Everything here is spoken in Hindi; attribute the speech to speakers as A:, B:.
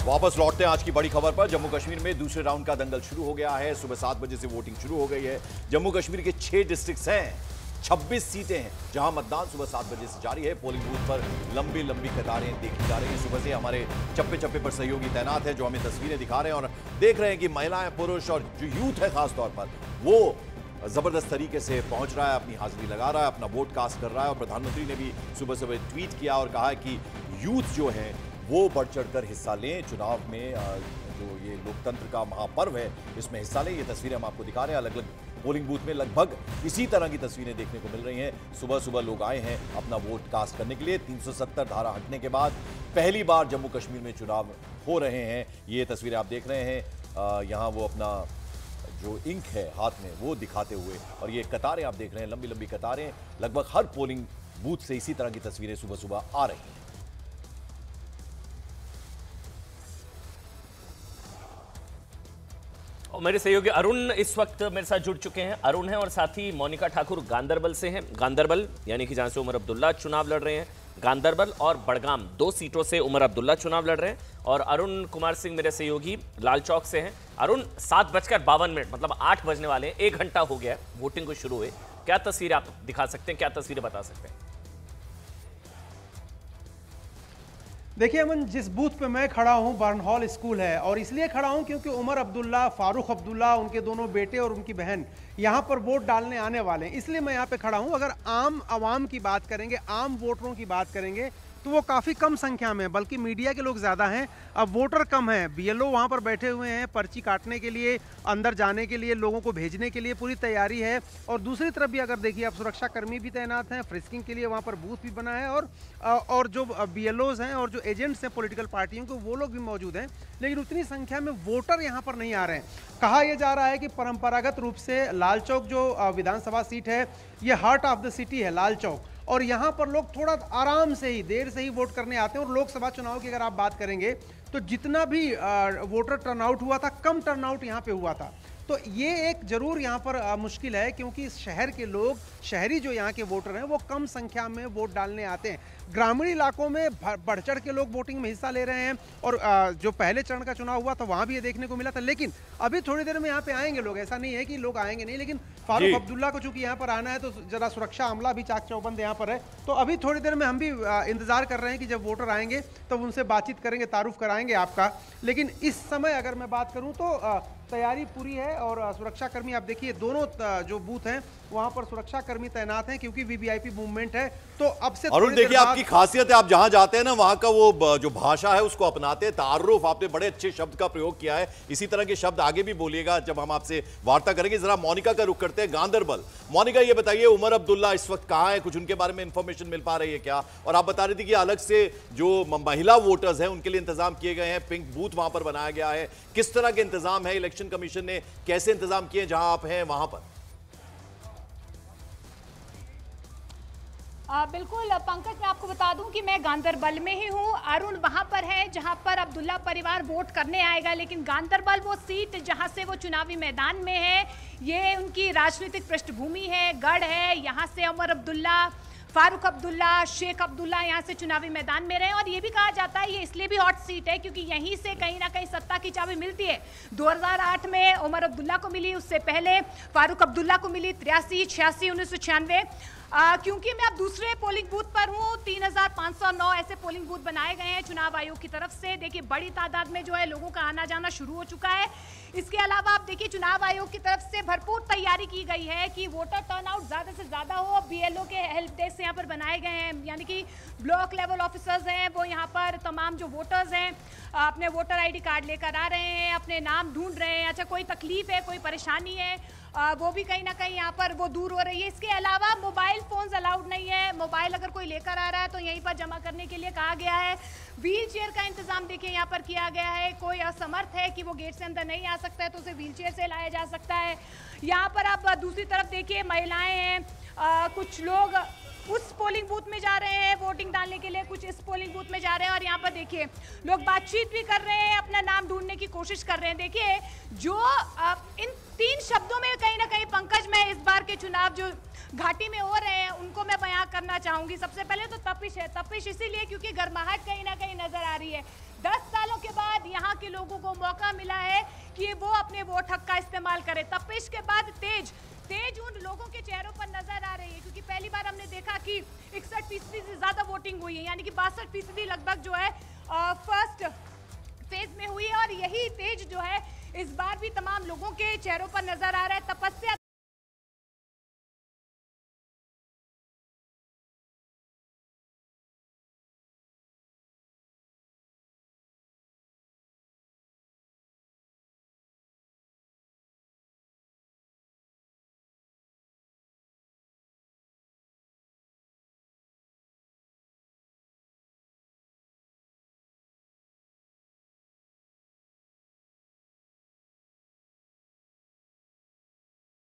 A: वापस लौटते हैं आज की बड़ी खबर पर। जम्मू कश्मीर में दूसरे राउंड का दंगल शुरू हो गया है। सुबह 7 बजे से वोटिंग शुरू हो गई है। जम्मू कश्मीर के 6 डिस्ट्रिक्ट्स हैं, 26 सीटें हैं जहां मतदान सुबह 7 बजे से जारी है। पोलिंग बूथ पर लंबी लंबी कतारें देखी जा रही हैं। सुबह से हमारे चप्पे चप्पे पर सहयोगी तैनात है जो हमें तस्वीरें दिखा रहे हैं और देख रहे हैं कि महिलाएं, पुरुष और जो यूथ है खासतौर पर, वो जबरदस्त तरीके से पहुंच रहा है, अपनी हाजिरी लगा रहा है, अपना वोट कास्ट कर रहा है। और प्रधानमंत्री ने भी सुबह सुबह ट्वीट किया और कहा कि यूथ जो है वो बढ़ चढ़कर हिस्सा लें चुनाव में। जो ये लोकतंत्र का महापर्व है इसमें हिस्सा लें। ये तस्वीरें हम आपको दिखा रहे हैं। अलग अलग पोलिंग बूथ में लगभग इसी तरह की तस्वीरें देखने को मिल रही हैं। सुबह सुबह लोग आए हैं अपना वोट कास्ट करने के लिए। 370 धारा हटने के बाद पहली बार जम्मू कश्मीर में चुनाव हो रहे हैं। ये तस्वीरें आप देख रहे हैं। यहाँ वो अपना जो इंक है हाथ में वो दिखाते हुए, और ये कतारें आप देख रहे हैं, लंबी लंबी कतारें। लगभग हर पोलिंग बूथ से इसी तरह की तस्वीरें सुबह सुबह आ रही हैं।
B: और मेरे सहयोगी अरुण इस वक्त मेरे साथ जुड़ चुके हैं। अरुण है और साथ ही मोनिका ठाकुर गांदरबल से हैं। गांदरबल यानी कि जहां से उमर अब्दुल्ला चुनाव लड़ रहे हैं। गांदरबल और बड़गाम 2 सीटों से उमर अब्दुल्ला चुनाव लड़ रहे हैं। और अरुण कुमार सिंह मेरे सहयोगी लाल चौक से हैं। अरुण, 7:52 मतलब 8 बजने वाले हैं, 1 घंटा हो गया वोटिंग को शुरू हुए। क्या तस्वीरें आप दिखा सकते हैं, क्या तस्वीरें बता सकते हैं?
C: देखिए अमन, जिस बूथ पे मैं खड़ा हूं बर्नहॉल स्कूल है, और इसलिए खड़ा हूं क्योंकि उमर अब्दुल्ला, फारूक अब्दुल्ला, उनके दोनों बेटे और उनकी बहन यहां पर वोट डालने आने वाले हैं। इसलिए मैं यहां पे खड़ा हूं। अगर आम आवाम की बात करेंगे, आम वोटरों की बात करेंगे, तो वो काफ़ी कम संख्या में, बल्कि मीडिया के लोग ज़्यादा हैं, अब वोटर कम हैं। बीएलओ वहाँ पर बैठे हुए हैं पर्ची काटने के लिए, अंदर जाने के लिए, लोगों को भेजने के लिए पूरी तैयारी है। और दूसरी तरफ भी अगर देखिए, अब सुरक्षा कर्मी भी तैनात हैं, फ्रिस्किंग के लिए वहाँ पर बूथ भी बना है, और जो बीएलओज हैं और जो एजेंट्स हैं पॉलिटिकल पार्टियों के, वो लोग भी मौजूद हैं। लेकिन उतनी संख्या में वोटर यहाँ पर नहीं आ रहे हैं। कहा यह जा रहा है कि परंपरागत रूप से लाल चौक जो विधानसभा सीट है, ये हार्ट ऑफ द सिटी है लाल चौक, और यहाँ पर लोग थोड़ा आराम से ही, देर से ही वोट करने आते हैं। और लोकसभा चुनाव की अगर आप बात करेंगे तो जितना भी वोटर टर्नआउट हुआ था, कम टर्नआउट यहाँ पे हुआ था। तो ये एक जरूर यहाँ पर मुश्किल है, क्योंकि शहर के लोग, शहरी जो यहाँ के वोटर हैं, वो कम संख्या में वोट डालने आते हैं। ग्रामीण इलाकों में बढ़ चढ़ के लोग वोटिंग में हिस्सा ले रहे हैं। और जो पहले चरण का चुनाव हुआ था वहाँ भी ये देखने को मिला था। लेकिन अभी थोड़ी देर में यहाँ पे आएंगे लोग, ऐसा नहीं है कि लोग आएंगे नहीं। लेकिन फारूक अब्दुल्ला को चूंकि यहाँ पर आना है तो जरा सुरक्षा अमला भी चाक चौबंद यहाँ पर है। तो अभी थोड़ी देर में हम भी इंतजार कर रहे हैं कि जब वोटर आएंगे तो उनसे बातचीत करेंगे, तारुफ कराएंगे आपका। लेकिन इस समय अगर मैं बात करूँ तो तैयारी पूरी है। और सुरक्षा कर्मी आप देखिए, दोनों जो बूथ हैं वहां पर सुरक्षा कर्मी तैनात हैं, क्योंकि वीवीआईपी मूवमेंट है। तो अब से
A: अरुण देखिए, आपकी खासियत है, आप जहां जाते हैं ना वहां का वो जो भाषा है उसको अपनाते हैं। तारुफ, आपने बड़े अच्छे शब्द का प्रयोग किया है। इसी तरह के शब्द आगे भी बोलिएगा जब हम आपसे वार्ता करेंगे। जरा मोनिका का रुख करते हैं, गांदरबल। मोनिका, ये बताइए, उमर अब्दुल्ला इस वक्त कहां है? कुछ उनके बारे में इंफॉर्मेशन मिल पा रही है क्या? और आप बता रही थी कि अलग से जो महिला वोटर्स हैं उनके लिए इंतजाम किए गए हैं, पिंक बूथ वहां पर बनाया गया है। किस तरह के इंतजाम है? इलेक्शन कमीशन ने कैसे इंतजाम किए जहां आप हैं वहां पर?
D: बिल्कुल पंकज, मैं आपको बता दूं कि मैं गांदरबल में ही हूं। अरुण वहां पर है जहां पर अब्दुल्ला परिवार वोट करने आएगा। लेकिन गांदरबल वो सीट जहां से वो चुनावी मैदान में है, ये उनकी राजनीतिक पृष्ठभूमि है, गढ़ है। यहां से उमर अब्दुल्ला, फारूक अब्दुल्ला, शेख अब्दुल्ला यहाँ से चुनावी मैदान में रहे। और ये भी कहा जाता है ये इसलिए भी हॉट सीट है क्योंकि यहीं से कहीं ना कहीं सत्ता की चाबी मिलती है। 2008 में उमर अब्दुल्ला को मिली, उससे पहले फारूक अब्दुल्ला को मिली 83, 86, 1996। क्योंकि मैं अब दूसरे पोलिंग बूथ पर हूँ, 3509 ऐसे पोलिंग बूथ बनाए गए हैं चुनाव आयोग की तरफ से। देखिए, बड़ी तादाद में जो है लोगों का आना जाना शुरू हो चुका है। इसके अलावा आप देखिए, चुनाव आयोग की तरफ से भरपूर तैयारी की गई है कि वोटर टर्नआउट ज़्यादा से ज़्यादा हो। बीएलओ के हेल्प डेस्क यहाँ पर बनाए गए हैं, यानी कि ब्लॉक लेवल ऑफिसर्स हैं, वो यहाँ पर तमाम जो वोटर्स हैं अपने वोटर आईडी कार्ड लेकर आ रहे हैं, अपने नाम ढूंढ रहे हैं। अच्छा, कोई तकलीफ है, कोई परेशानी है, वो भी कहीं ना कहीं यहाँ पर वो दूर हो रही है। इसके अलावा मोबाइल फोन्स अलाउड नहीं है। मोबाइल अगर कोई लेकर आ रहा है तो यहीं पर जमा करने के लिए कहा गया है। व्हील चेयर का इंतजाम देखिए यहाँ पर किया गया है। कोई असमर्थ है कि वो गेट से अंदर नहीं आ सकता है तो उसे व्हील चेयर से लाया जा सकता है। यहाँ पर आप दूसरी तरफ देखिए, महिलाएं हैं, कुछ लोग उस पोलिंग बूथ में जा रहे हैं वोटिंग डालने के लिए, कुछ इस पोलिंग बूथ में जा रहे हैं। और यहाँ पर देखिए लोग बातचीत भी कर रहे हैं, अपना नाम ढूंढने की कोशिश कर रहे हैं। देखिए, जो इन 3 शब्दों में कहीं ना कहीं पंकज, मैं इस बार के चुनाव जो घाटी में हो रहे हैं उनको मैं बयां करना चाहूंगी। सबसे पहले तो तपिश है। तपिश इसीलिए क्योंकि गर्माहट कहीं ना कहीं नजर आ रही है। 10 सालों के बाद यहाँ के लोगों को मौका मिला है कि वो अपने वोट हक का इस्तेमाल करें। तपिश के बाद तेज उन लोगों के चेहरों पर नजर आ रही है, क्योंकि पहली बार हमने देखा कि 61% से ज्यादा वोटिंग हुई है, यानी कि 62% लगभग जो है फर्स्ट फेज में हुई है। और यही तेज जो है इस बार भी तमाम लोगों के चेहरों पर नजर आ रहा है। तपस्या